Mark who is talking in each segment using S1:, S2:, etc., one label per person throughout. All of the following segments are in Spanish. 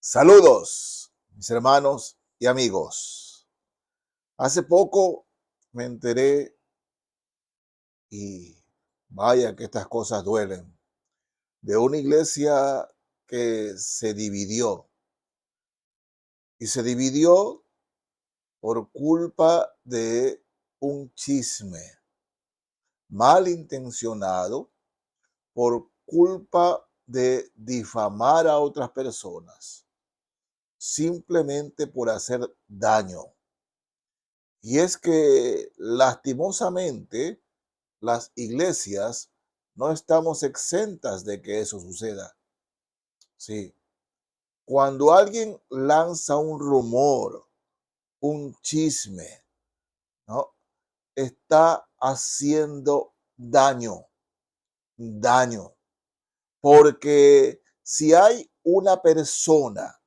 S1: Saludos, mis hermanos y amigos. Hace poco me enteré y vaya que estas cosas duelen, de una iglesia que se dividió y se dividió por culpa de un chisme malintencionado, por culpa de difamar a otras personas, simplemente por hacer daño. Y es que lastimosamente las iglesias no estamos exentas de que eso suceda. Sí, cuando alguien lanza un rumor, un chisme, ¿no? Está haciendo daño, porque si hay una persona,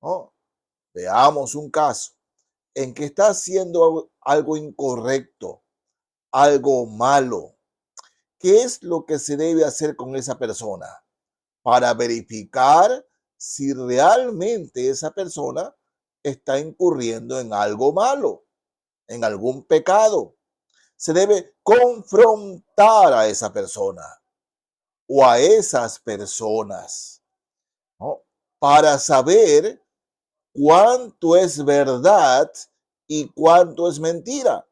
S1: ¿no? Veamos un caso en que está haciendo algo incorrecto, algo malo. ¿Qué es lo que se debe hacer con esa persona? Para verificar si realmente esa persona está incurriendo en algo malo, en algún pecado. Se debe confrontar a esa persona o a esas personas, ¿no? Para saber cuánto es verdad y cuánto es mentira.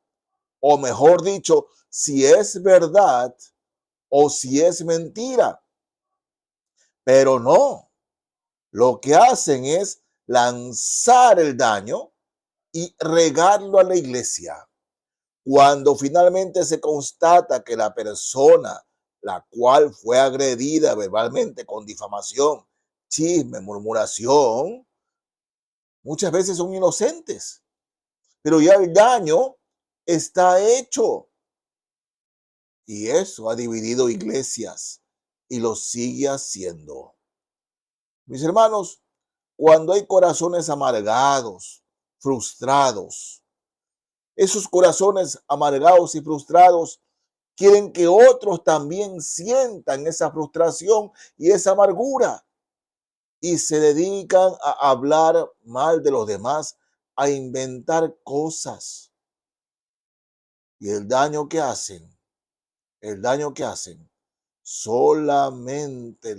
S1: O mejor dicho, si es verdad o si es mentira. Pero no, lo que hacen es lanzar el daño y regarlo a la iglesia. Cuando finalmente se constata que la persona la cual fue agredida verbalmente con difamación, chisme, murmuración, muchas veces son inocentes, pero ya el daño está hecho. Y eso ha dividido iglesias y lo sigue haciendo. Mis hermanos, cuando hay corazones amargados, frustrados, esos corazones amargados y frustrados quieren que otros también sientan esa frustración y esa amargura y se dedican a hablar mal de los demás, a inventar cosas. Y el daño que hacen, solamente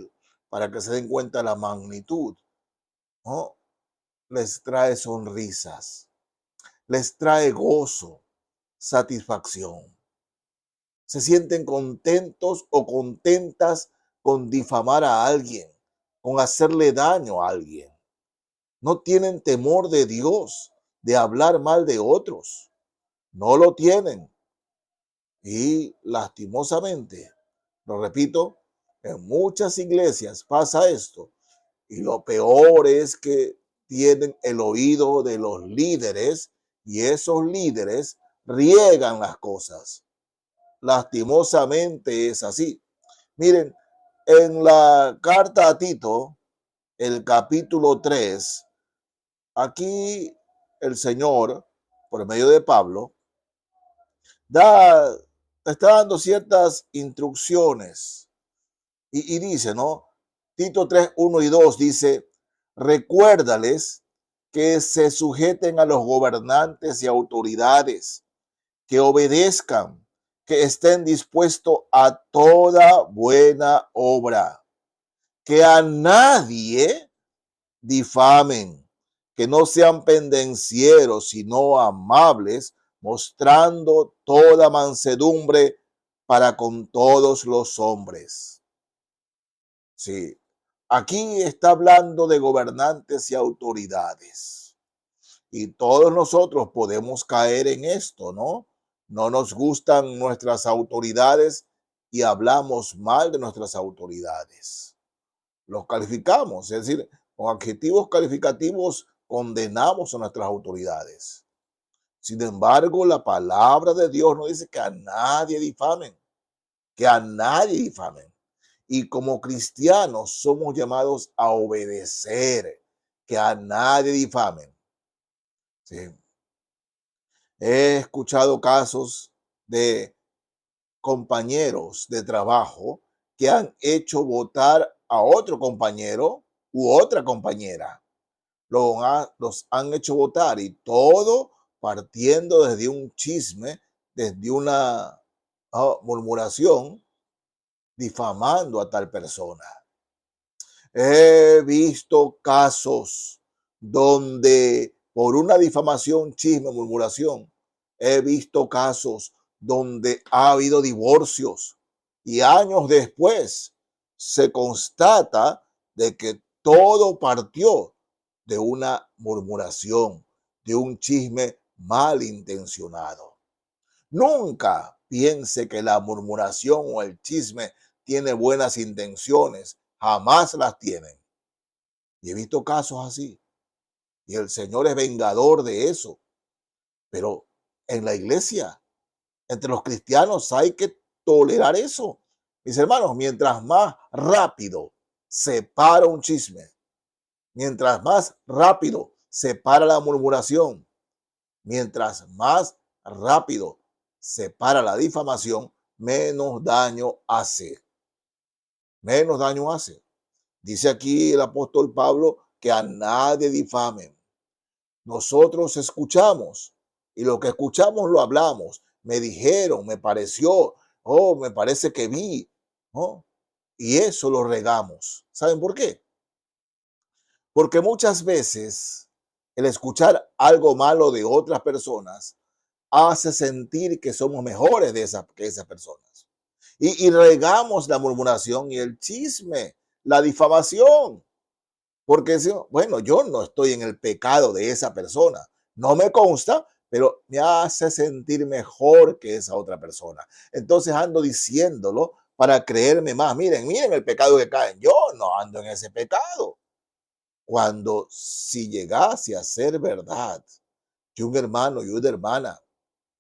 S1: para que se den cuenta la magnitud, ¿no? Les trae sonrisas, les trae gozo, satisfacción. Se sienten contentos o contentas con difamar a alguien, con hacerle daño a alguien. No tienen temor de Dios, de hablar mal de otros. No lo tienen. Y lastimosamente, lo repito, en muchas iglesias pasa esto. Y lo peor es que tienen el oído de los líderes y esos líderes riegan las cosas. Lastimosamente es así. Miren, en la carta a Tito, el capítulo 3, aquí el Señor, por medio de Pablo, da, está dando ciertas instrucciones y dice, ¿no? Tito 3, 1 y 2 dice, recuérdales que se sujeten a los gobernantes y autoridades, que obedezcan, que estén dispuestos a toda buena obra, que a nadie difamen, que no sean pendencieros, sino amables, mostrando toda mansedumbre para con todos los hombres. Sí, aquí está hablando de gobernantes y autoridades. Y todos nosotros podemos caer en esto, ¿no? No nos gustan nuestras autoridades y hablamos mal de nuestras autoridades. Los calificamos, es decir, con adjetivos calificativos condenamos a nuestras autoridades. Sin embargo, la palabra de Dios nos dice que a nadie difamen, que a nadie difamen. Y como cristianos somos llamados a obedecer, que a nadie difamen. ¿Sí? He escuchado casos de compañeros de trabajo que han hecho votar a otro compañero u otra compañera. los han hecho votar, y todo partiendo desde un chisme, desde una murmuración, difamando a tal persona. He visto casos donde por una difamación, chisme, murmuración, he visto casos donde ha habido divorcios y años después se constata de que todo partió de una murmuración, de un chisme malintencionado. Nunca piense que la murmuración o el chisme tiene buenas intenciones, jamás las tienen. Y he visto casos así, y el Señor es vengador de eso. Pero en la iglesia, entre los cristianos, hay que tolerar eso. Mis hermanos, mientras más rápido se para un chisme, mientras más rápido se para la murmuración, mientras más rápido se para la difamación, menos daño hace. Menos daño hace. Dice aquí el apóstol Pablo que a nadie difamen. Nosotros escuchamos y lo que escuchamos lo hablamos. Me dijeron, me pareció, me parece que vi, ¿no? Y eso lo regamos. ¿Saben por qué? Porque muchas veces el escuchar algo malo de otras personas hace sentir que somos mejores que esas personas. Y regamos la murmuración y el chisme, la difamación. Porque bueno, yo no estoy en el pecado de esa persona. No me consta, pero me hace sentir mejor que esa otra persona. Entonces ando diciéndolo para creerme más. Miren el pecado que caen. Yo no ando en ese pecado. Cuando si llegase a ser verdad que un hermano y una hermana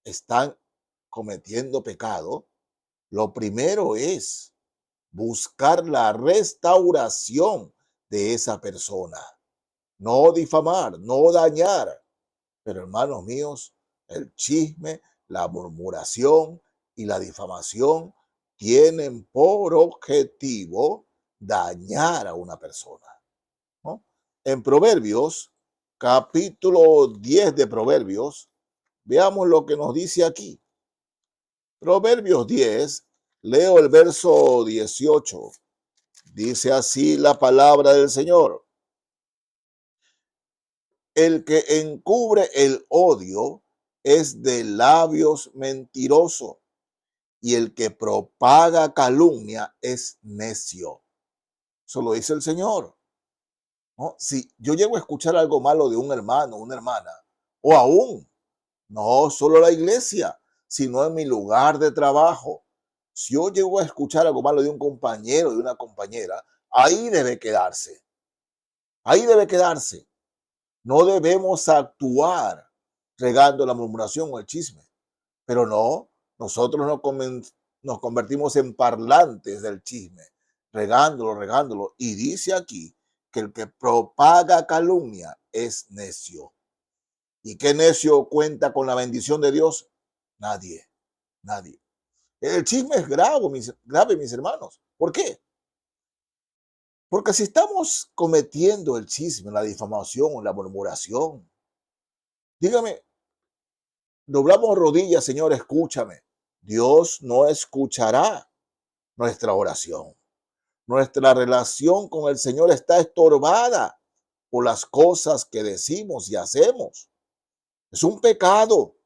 S1: están cometiendo pecado, lo primero es buscar la restauración de esa persona. No difamar, no dañar. Pero hermanos míos, el chisme, la murmuración y la difamación tienen por objetivo dañar a una persona, ¿no? En Proverbios, capítulo 10 de Proverbios, veamos lo que nos dice aquí. Proverbios 10, leo el verso 18. Dice así la palabra del Señor: el que encubre el odio es de labios mentirosos, y el que propaga calumnia es necio. Eso lo dice el Señor, ¿no? Si yo llego a escuchar algo malo de un hermano, una hermana, o aún, no solo la iglesia, sino en mi lugar de trabajo, si yo llego a escuchar algo malo de un compañero, de una compañera, ahí debe quedarse. Ahí debe quedarse. No debemos actuar regando la murmuración o el chisme, pero no, nosotros nos convertimos en parlantes del chisme, regándolo. Y dice aquí que el que propaga calumnia es necio. ¿Y qué necio cuenta con la bendición de Dios? Nadie, nadie. El chisme es grave, mis hermanos. ¿Por qué? Porque si estamos cometiendo el chisme, la difamación o la murmuración, dígame, doblamos rodillas, Señor, escúchame. Dios no escuchará nuestra oración. Nuestra relación con el Señor está estorbada por las cosas que decimos y hacemos. Es un pecado.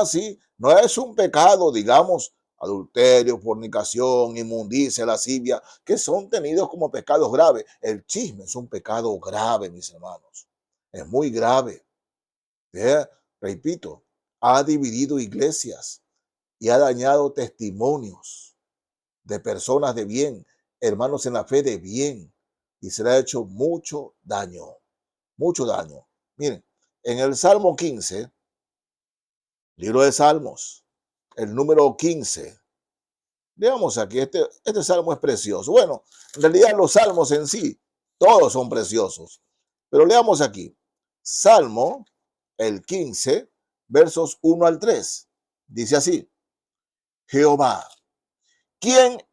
S1: Sí, no es un pecado, digamos, adulterio, fornicación, inmundicia, lascivia, que son tenidos como pecados graves. El chisme es un pecado grave, mis hermanos. Es muy grave. Repito, ha dividido iglesias y ha dañado testimonios de personas de bien, hermanos en la fe de bien, y se le ha hecho mucho daño, mucho daño. Miren, en el Salmo 15, libro de Salmos, el número 15, veamos aquí, este salmo es precioso. Bueno, en realidad los salmos en sí, todos son preciosos, pero leamos aquí, Salmo, el 15, versos 1 al 3, dice así: Jehová, ¿quién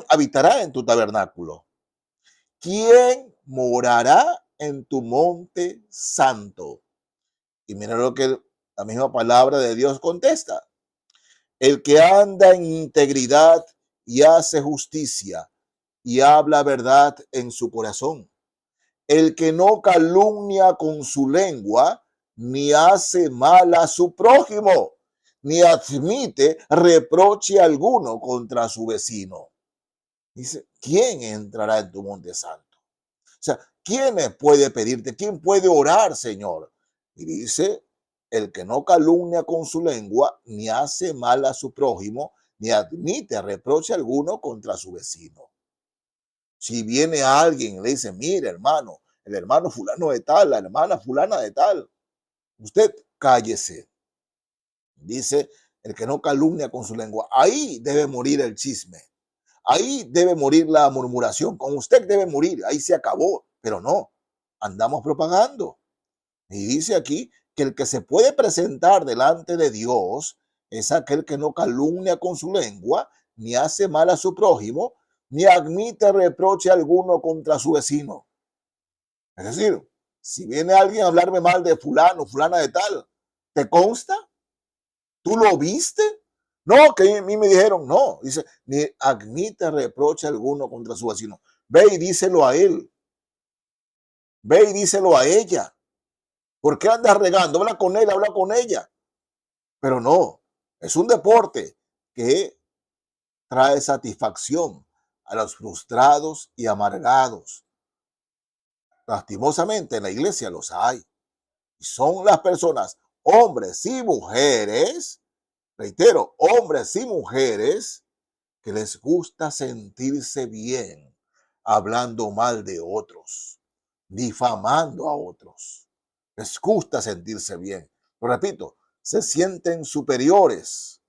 S1: habitará en tu tabernáculo? ¿Quién morará en tu monte santo. Y mira lo que la misma palabra de Dios contesta. El que anda en integridad y hace justicia y habla verdad en su corazón. El que no calumnia con su lengua, ni hace mal a su prójimo, ni admite reproche alguno contra su vecino. Dice, ¿quién entrará en tu monte santo? O sea, ¿quién puede pedirte? ¿Quién puede orar, Señor? Y dice, el que no calumnia con su lengua, ni hace mal a su prójimo, ni admite reproche alguno contra su vecino. Si viene alguien y le dice, mire, hermano, el hermano fulano de tal, la hermana fulana de tal, usted cállese. Dice, el que no calumnia con su lengua, ahí debe morir el chisme. Ahí debe morir la murmuración. Con usted debe morir. Ahí se acabó. Pero no, andamos propagando. Y dice aquí que el que se puede presentar delante de Dios es aquel que no calumnia con su lengua, ni hace mal a su prójimo, ni admite reproche alguno contra su vecino. Es decir, si viene alguien a hablarme mal de fulano, fulana de tal, ¿te consta? ¿Tú lo viste? No, que a mí me dijeron, no, dice, ni admite reproche alguno contra su vecino. Ve y díselo a él. Ve y díselo a ella. ¿Por qué andas regando? Habla con él, habla con ella. Pero no, es un deporte que trae satisfacción a los frustrados y amargados. Lastimosamente en la iglesia los hay. Y son las personas, hombres y mujeres, reitero, hombres y mujeres, que les gusta sentirse bien hablando mal de otros, difamando a otros. Les gusta sentirse bien. Lo repito, se sienten superiores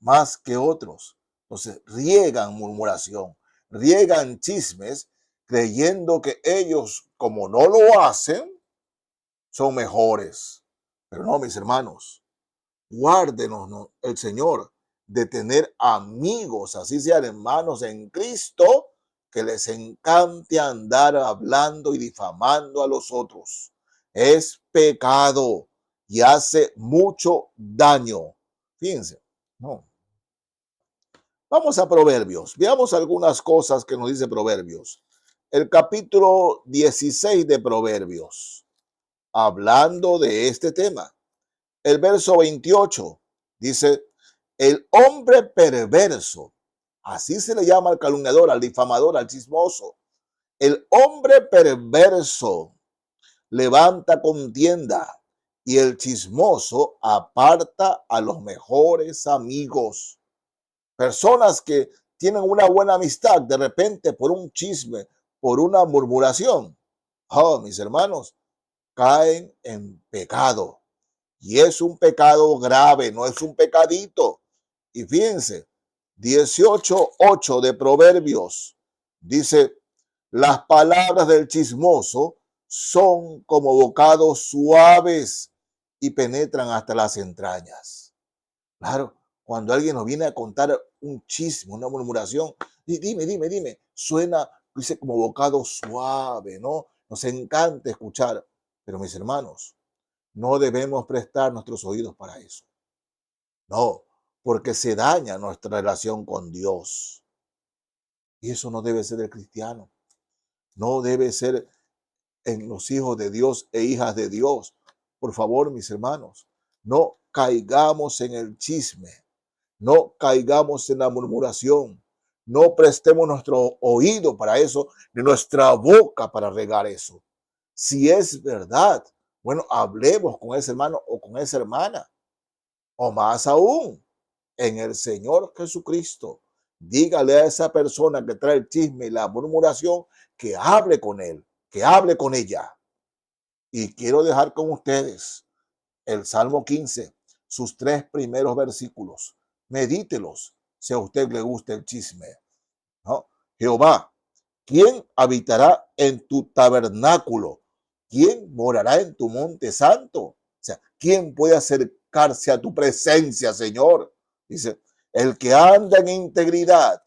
S1: más que otros. Entonces riegan murmuración, riegan chismes, creyendo que ellos, como no lo hacen, son mejores. Pero no, mis hermanos, guárdenos el Señor de tener amigos, así sean hermanos en Cristo, que les encante andar hablando y difamando a los otros. Es pecado y hace mucho daño. Fíjense, no. Vamos a Proverbios. Veamos algunas cosas que nos dice Proverbios. El capítulo 16 de Proverbios, hablando de este tema. El verso 28 dice, el hombre perverso, así se le llama al calumniador, al difamador, al chismoso. El hombre perverso levanta contienda y el chismoso aparta a los mejores amigos. Personas que tienen una buena amistad, de repente por un chisme, por una murmuración, oh, mis hermanos, caen en pecado. Y es un pecado grave, no es un pecadito. Y fíjense, 18:8 de Proverbios dice, las palabras del chismoso son como bocados suaves y penetran hasta las entrañas. Claro, cuando alguien nos viene a contar un chisme, una murmuración, dime, suena, dice, como bocado suave, ¿no? Nos encanta escuchar. Pero mis hermanos, no debemos prestar nuestros oídos para eso. No, porque se daña nuestra relación con Dios. Y eso no debe ser el cristiano. No debe ser en los hijos de Dios e hijas de Dios. Por favor, mis hermanos, no caigamos en el chisme. No caigamos en la murmuración. No prestemos nuestro oído para eso, ni nuestra boca para regar eso. Si es verdad, bueno, hablemos con ese hermano o con esa hermana. O más aún, en el Señor Jesucristo. Dígale a esa persona que trae el chisme y la murmuración que hable con él, que hable con ella. Y quiero dejar con ustedes el Salmo 15, sus 3 primeros versículos. Medítelos si a usted le gusta el chisme, ¿no? Jehová, ¿quién habitará en tu tabernáculo? ¿Quién morará en tu monte santo? O sea, ¿quién puede acercarse a tu presencia, Señor? Dice, el que anda en integridad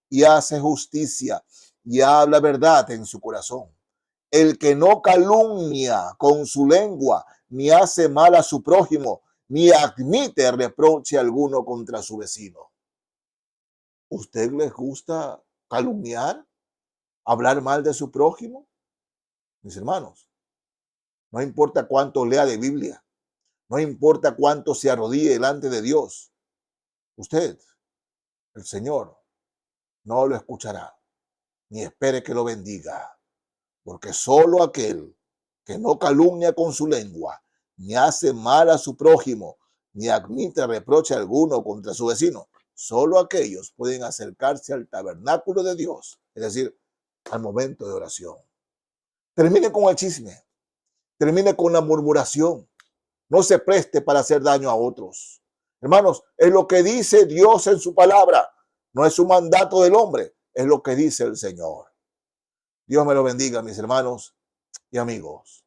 S1: y hace justicia y habla verdad en su corazón. El que no calumnia con su lengua, ni hace mal a su prójimo, ni admite reproche alguno contra su vecino. ¿Usted les gusta calumniar? ¿Hablar mal de su prójimo? Mis hermanos, no importa cuánto lea de Biblia, no importa cuánto se arrodille delante de Dios, usted, el Señor, no lo escuchará, ni espere que lo bendiga, porque solo aquel que no calumnia con su lengua, ni hace mal a su prójimo, ni admite reproche alguno contra su vecino, solo aquellos pueden acercarse al tabernáculo de Dios, es decir, al momento de oración. Termine con el chisme, termine con la murmuración, no se preste para hacer daño a otros. Hermanos, es lo que dice Dios en su palabra, no es un mandato del hombre, es lo que dice el Señor. Dios me lo bendiga, mis hermanos y amigos.